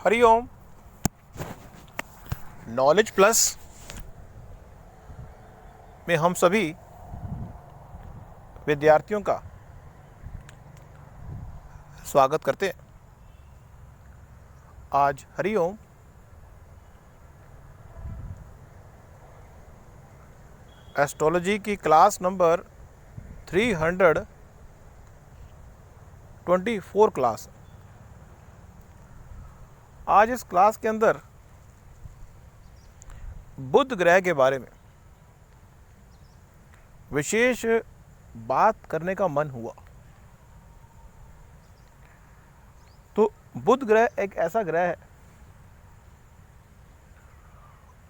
Hariom. Knowledge plus में हम सभी विद्यार्थियों का स्वागत करते हैं। आज हरिओम एस्ट्रोलॉजी की क्लास नंबर 324 क्लास। आज इस क्लास के अंदर बुध ग्रह के बारे में विशेष बात करने का मन हुआ। तो बुध ग्रह एक ऐसा ग्रह है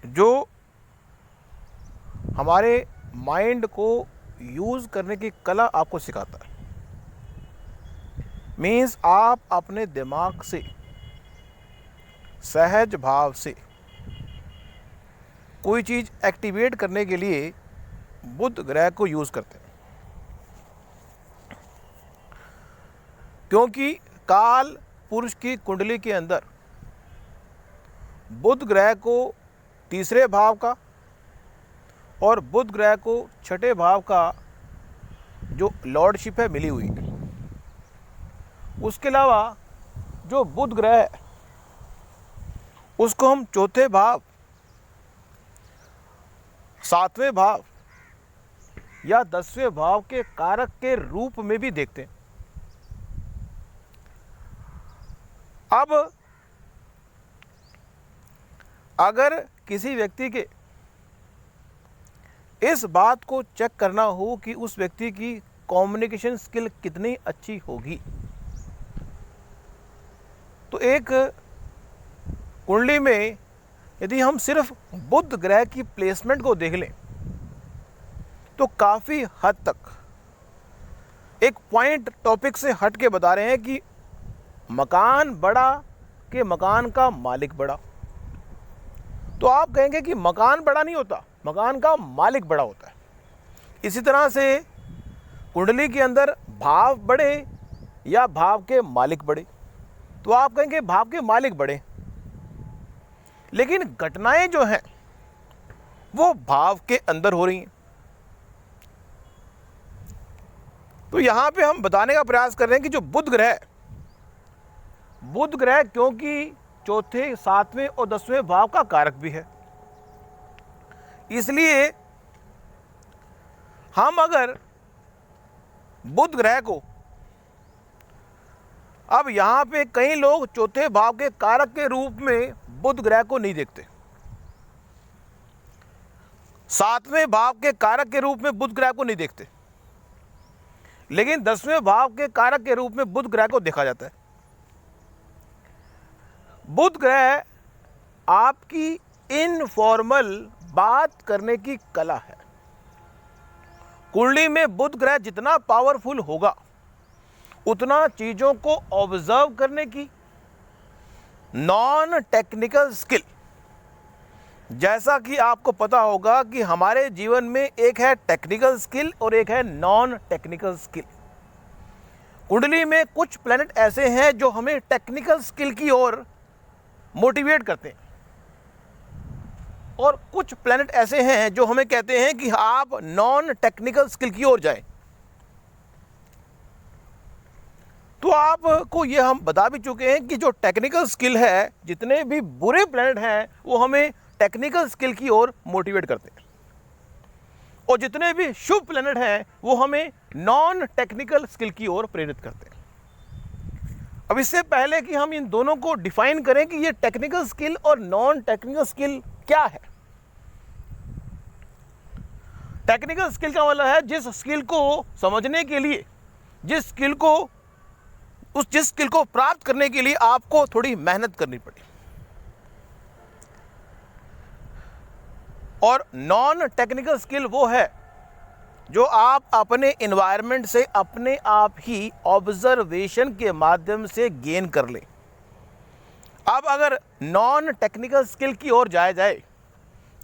जो हमारे माइंड को यूज़ करने की कला आपको सिखाता है। मीन्स आप अपने दिमाग से सहज भाव से कोई चीज़ एक्टिवेट करने के लिए बुध ग्रह को यूज़ करते हैं, क्योंकि काल पुरुष की कुंडली के अंदर बुध ग्रह को तीसरे भाव का और बुध ग्रह को छठे भाव का जो लॉर्डशिप है मिली हुई। उसके अलावा जो बुध ग्रह है उसको हम चौथे भाव, सातवें भाव या 10वें भाव के कारक के रूप में भी देखते हैं। अब अगर किसी व्यक्ति के इस बात को चेक करना हो कि उस व्यक्ति की कम्युनिकेशन स्किल कितनी अच्छी होगी, तो एक कुंडली में यदि हम सिर्फ बुध ग्रह की प्लेसमेंट को देख लें तो काफ़ी हद तक एक पॉइंट टॉपिक से हट के बता रहे हैं कि मकान बड़ा कि मकान का मालिक बड़ा। तो आप कहेंगे कि मकान बड़ा नहीं होता, मकान का मालिक बड़ा होता है। इसी तरह से कुंडली के अंदर भाव बड़े या भाव के मालिक बड़े, तो आप कहेंगे भाव के मालिक बड़े, लेकिन घटनाएं जो हैं वो भाव के अंदर हो रही हैं। तो यहां पे हम बताने का प्रयास कर रहे हैं कि जो बुध ग्रह क्योंकि चौथे, सातवें और 10वें भाव का कारक भी है, इसलिए हम अगर बुध ग्रह को, अब यहां पे कई लोग चौथे भाव के कारक के रूप में बुध ग्रह को नहीं देखते, सातवें भाव के कारक के रूप में बुध ग्रह को नहीं देखते, लेकिन 10वें भाव के कारक के रूप में बुध ग्रह को देखा जाता है। बुध ग्रह आपकी इनफॉर्मल बात करने की कला है। कुंडली में बुध ग्रह जितना पावरफुल होगा उतना चीजों को ऑब्जर्व करने की नॉन टेक्निकल स्किल, जैसा कि आपको पता होगा कि हमारे जीवन में एक है टेक्निकल स्किल और एक है नॉन टेक्निकल स्किल। कुंडली में कुछ प्लैनेट ऐसे हैं जो हमें टेक्निकल स्किल की ओर मोटिवेट करते हैं और कुछ प्लैनेट ऐसे हैं जो हमें कहते हैं कि आप नॉन टेक्निकल स्किल की ओर जाएं। तो आपको ये हम बता भी चुके हैं कि जो टेक्निकल स्किल है, जितने भी बुरे प्लैनेट हैं वो हमें टेक्निकल स्किल की ओर मोटिवेट करते हैं, और जितने भी शुभ प्लैनेट हैं वो हमें नॉन टेक्निकल स्किल की ओर प्रेरित करते हैं। अब इससे पहले कि हम इन दोनों को डिफाइन करें कि ये टेक्निकल स्किल और नॉन टेक्निकल स्किल क्या है। टेक्निकल स्किल का मतलब है जिस स्किल को समझने के लिए, जिस स्किल को प्राप्त करने के लिए आपको थोड़ी मेहनत करनी पड़ी। और नॉन टेक्निकल स्किल वो है जो आप अपने एनवायरनमेंट से अपने आप ही ऑब्जर्वेशन के माध्यम से गेन कर लें। अब अगर नॉन टेक्निकल स्किल की ओर जाया जाए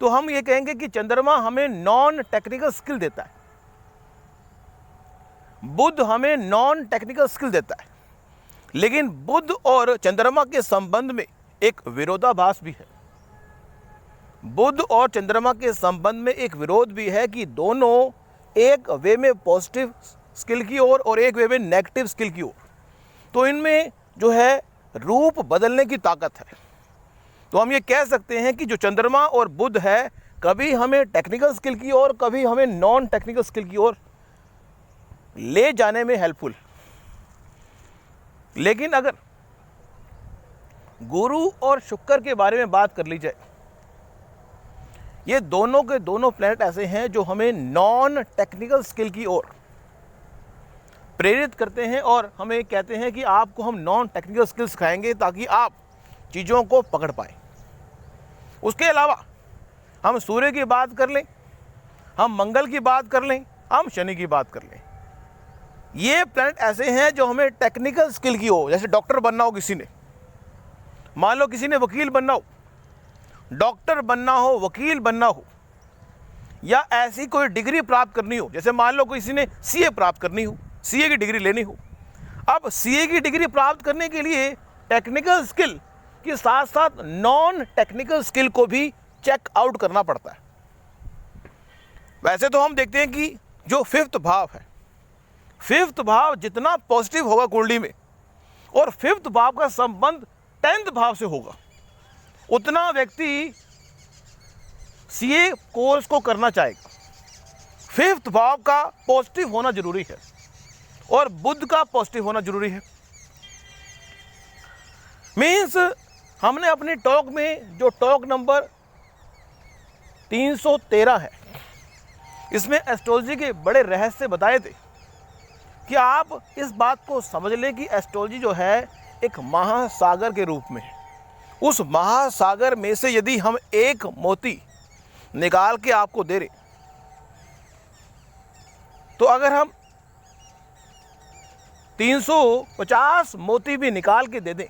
तो हम ये कहेंगे कि चंद्रमा हमें नॉन टेक्निकल स्किल देता है, बुध हमें नॉन टेक्निकल स्किल देता है। लेकिन बुध और चंद्रमा के संबंध में एक विरोधाभास भी है। बुध और चंद्रमा के संबंध में एक विरोध भी है कि दोनों एक वे में पॉजिटिव स्किल की ओर और एक वे में नेगेटिव स्किल की ओर, तो इनमें जो है रूप बदलने की ताकत है। तो हम ये कह सकते हैं कि जो चंद्रमा और बुध है, कभी हमें टेक्निकल स्किल की ओर, कभी हमें नॉन टेक्निकल स्किल की ओर ले जाने में हेल्पफुल। लेकिन अगर गुरु और शुक्र के बारे में बात कर ली जाए, ये दोनों के दोनों प्लैनेट ऐसे हैं जो हमें नॉन टेक्निकल स्किल की ओर प्रेरित करते हैं और हमें कहते हैं कि आपको हम नॉन टेक्निकल स्किल सिखाएंगे ताकि आप चीज़ों को पकड़ पाएं। उसके अलावा हम सूर्य की बात कर लें, हम मंगल की बात कर लें, हम शनि की बात कर लें, ये प्लैनेट ऐसे हैं जो हमें टेक्निकल स्किल की हो। जैसे डॉक्टर बनना हो किसी ने, मान लो किसी ने वकील बनना हो, डॉक्टर बनना हो, वकील बनना हो, या ऐसी कोई डिग्री प्राप्त करनी हो, जैसे मान लो किसी ने सीए प्राप्त करनी हो, सीए की डिग्री लेनी हो। अब सीए की डिग्री प्राप्त करने के लिए टेक्निकल स्किल के साथ साथ नॉन टेक्निकल स्किल को भी चेक आउट करना पड़ता है। वैसे तो हम देखते हैं कि जो 5th भाव है, 5th भाव जितना पॉजिटिव होगा कुंडली में और 5th भाव का संबंध 10th भाव से होगा, उतना व्यक्ति सीए कोर्स को करना चाहेगा। 5th भाव का पॉजिटिव होना जरूरी है और बुध का पॉजिटिव होना जरूरी है। मीन्स हमने अपनी टॉक में जो टॉक नंबर 313 है, इसमें एस्ट्रोलॉजी के बड़े रहस्य बताए थे कि आप इस बात को समझ लें कि एस्ट्रोलॉजी जो है एक महासागर के रूप में है। उस महासागर में से यदि हम एक मोती निकाल के आपको दे रहे, तो अगर हम 350 मोती भी निकाल के दे दें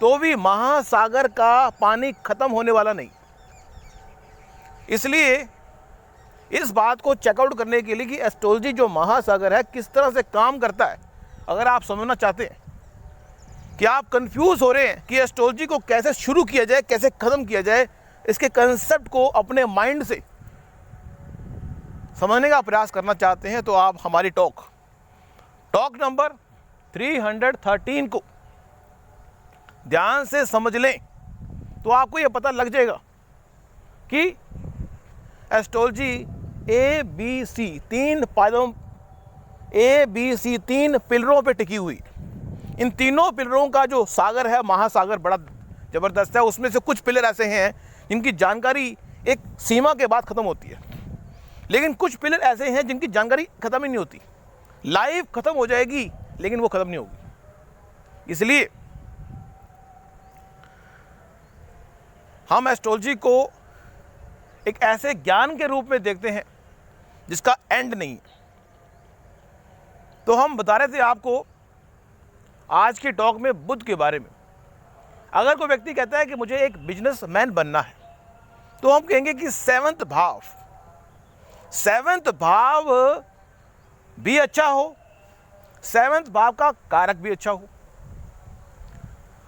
तो भी महासागर का पानी खत्म होने वाला नहीं। इसलिए इस बात को चेकआउट करने के लिए कि एस्ट्रोलॉजी जो महासागर है किस तरह से काम करता है, अगर आप समझना चाहते हैं कि आप कंफ्यूज हो रहे हैं कि एस्ट्रोलॉजी को कैसे शुरू किया जाए, कैसे ख़त्म किया जाए, इसके कंसेप्ट को अपने माइंड से समझने का प्रयास करना चाहते हैं, तो आप हमारी टॉक नंबर 313 को ध्यान से समझ लें तो आपको ये पता लग जाएगा कि एस्ट्रोलॉजी ABC 3 पायदों, ABC 3 पिलरों पे टिकी हुई। इन तीनों पिलरों का जो सागर है, महासागर, बड़ा ज़बरदस्त है। उसमें से कुछ पिलर ऐसे हैं जिनकी जानकारी एक सीमा के बाद ख़त्म होती है, लेकिन कुछ पिलर ऐसे हैं जिनकी जानकारी ख़त्म ही नहीं होती। लाइफ ख़त्म हो जाएगी लेकिन वो ख़त्म नहीं होगी। इसलिए हम एस्ट्रोलॉजी को एक ऐसे ज्ञान के रूप में देखते हैं जिसका एंड नहीं है। तो हम बता रहे थे आपको आज की टॉक में बुध के बारे में। अगर कोई व्यक्ति कहता है कि मुझे एक बिजनेसमैन बनना है, तो हम कहेंगे कि 7th भाव भी अच्छा हो, 7th भाव का कारक भी अच्छा हो।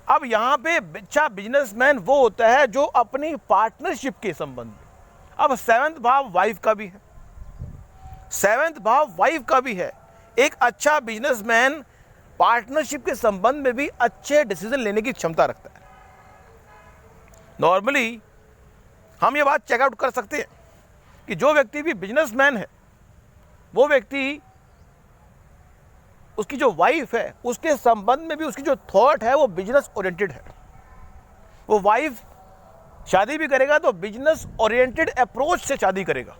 अब यहाँ पे अच्छा बिजनेसमैन वो होता है जो अपनी पार्टनरशिप के संबंध में, अब 7th भाव वाइफ का भी है, 7th भाव वाइफ का भी है। एक अच्छा बिजनेसमैन पार्टनरशिप के संबंध में भी अच्छे डिसीजन लेने की क्षमता रखता है। नॉर्मली हम ये बात चेकआउट कर सकते हैं कि जो व्यक्ति भी बिजनेसमैन है, वो व्यक्ति, उसकी जो वाइफ है, उसके संबंध में भी उसकी जो थॉट है वो बिजनेस ओरिएंटेड है। वो वाइफ शादी भी करेगा तो बिजनेस ओरिएंटेड अप्रोच से शादी करेगा।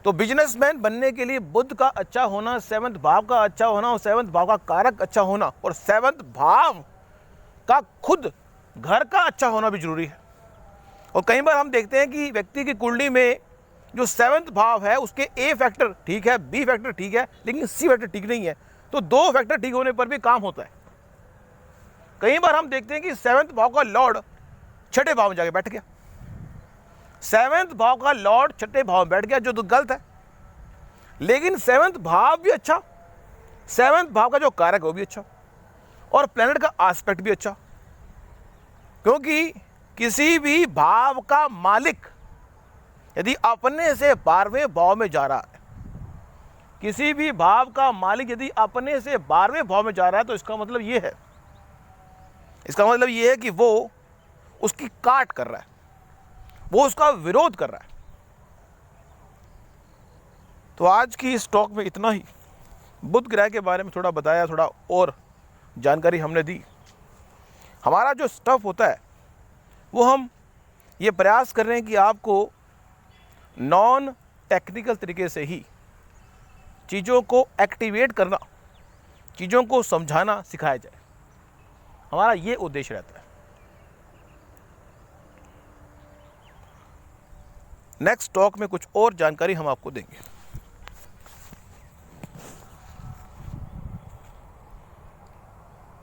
तो बिजनेसमैन बनने के लिए बुध का अच्छा होना, 7th भाव का अच्छा होना और 7th भाव का कारक अच्छा होना और 7th भाव का खुद घर का अच्छा होना भी जरूरी है। और कई बार हम देखते हैं कि व्यक्ति की कुंडली में जो 7th भाव है उसके A फैक्टर ठीक है, B फैक्टर ठीक है, लेकिन C फैक्टर ठीक नहीं है। तो 2 फैक्टर ठीक होने पर भी काम होता है। कई बार हम देखते हैं कि 7th भाव का लॉर्ड 6ठे भाव में जाके बैठ गया, 7th भाव का लॉर्ड 6ठे भाव में बैठ गया, जो तो गलत है। लेकिन 7th भाव भी अच्छा 7वें भाव का जो कारक है वो भी अच्छा, और प्लैनेट का एस्पेक्ट भी अच्छा, क्योंकि किसी भी भाव का मालिक यदि अपने से 12वें भाव में जा रहा है, किसी भी भाव का मालिक यदि अपने से 12वें भाव में जा रहा है, तो इसका मतलब ये है, कि वो उसकी काट कर रहा है, वो उसका विरोध कर रहा है। तो आज की इस टॉक में इतना ही। बुध ग्रह के बारे में थोड़ा बताया, थोड़ा और जानकारी हमने दी। हमारा जो स्टफ होता है वो हम ये प्रयास कर रहे हैं कि आपको नॉन टेक्निकल तरीके से ही चीज़ों को एक्टिवेट करना, चीज़ों को समझाना सिखाया जाए। हमारा ये उद्देश्य रहता है। नेक्स्ट टॉक में कुछ और जानकारी हम आपको देंगे।